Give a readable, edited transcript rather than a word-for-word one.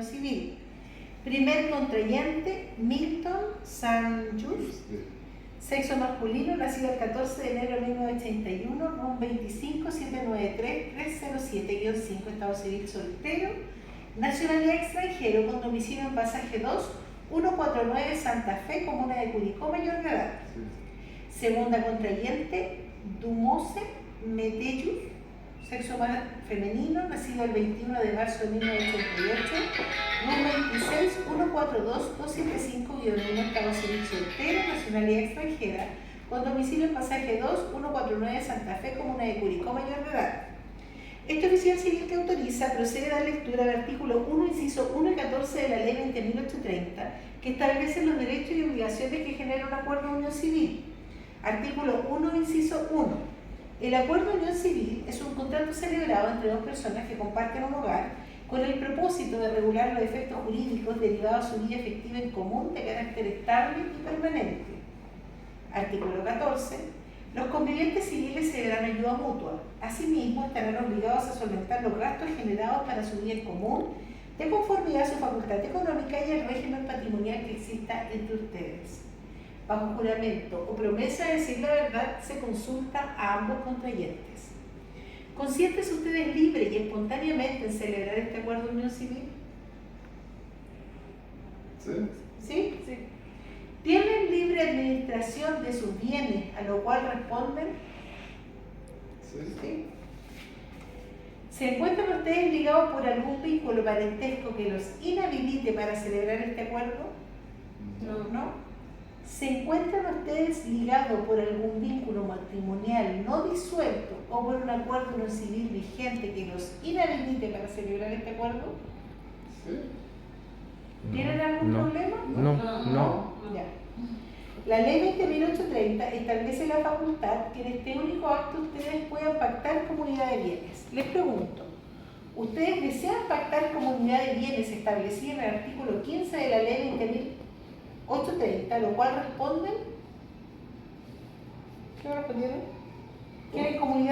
Civil. Primer contrayente, Milton Sanjus, sexo masculino, nacido el 14 de enero de 1981, RUN 25-793-307-5, estado civil soltero, nacionalidad extranjero, con domicilio en Pasaje 2, 149 Santa Fe, comuna de Curicó, mayor de edad. Segunda contrayente, Dumose Metellus, sexo femenino, nacido el 21 de marzo de 1988, RUN 26-142-275-1, estado civil soltero, nacionalidad extranjera, con domicilio en Pasaje 2, 149 Santa Fe, comuna de Curicó, mayor de edad. Este oficial civil que autoriza procede a dar lectura al artículo 1, inciso 1 y 14 de la Ley 20.830, que establece los derechos y obligaciones que genera un acuerdo de unión civil. Artículo 1, inciso 1. El acuerdo de unión civil es un contrato celebrado entre dos personas que comparten un hogar con el propósito de regular los efectos jurídicos derivados de su vida efectiva en común de carácter estable y permanente. Artículo 14. Los convivientes civiles se darán ayuda mutua. Asimismo, estarán obligados a solventar los gastos generados para su vida en común de conformidad a su facultad económica y el régimen patrimonial que exista entre ustedes. Bajo juramento o promesa de decir la verdad, se consulta a ambos contrayentes. ¿Consienten ustedes libre y espontáneamente en celebrar este acuerdo de unión civil? ¿Sí? ¿Sí? Sí. ¿Tienen libre administración de sus bienes, a lo cual responden? Sí. ¿Sí? ¿Se encuentran ustedes ligados por algún vínculo parentesco que los inhabilite para celebrar este acuerdo? ¿No? ¿Se encuentran ustedes ligados por algún vínculo matrimonial no disuelto o por un acuerdo no civil vigente que los inhabilite para celebrar este acuerdo? Sí. ¿Tienen algún problema? No. Ya. La Ley 20.830 establece la facultad que en este único acto ustedes puedan pactar comunidad de bienes. Les pregunto, ¿ustedes desean pactar comunidad de bienes establecida en el artículo 15 de la Ley 20.830, lo cual responden? ¿Qué respondieron? ¿Quieren comunidad?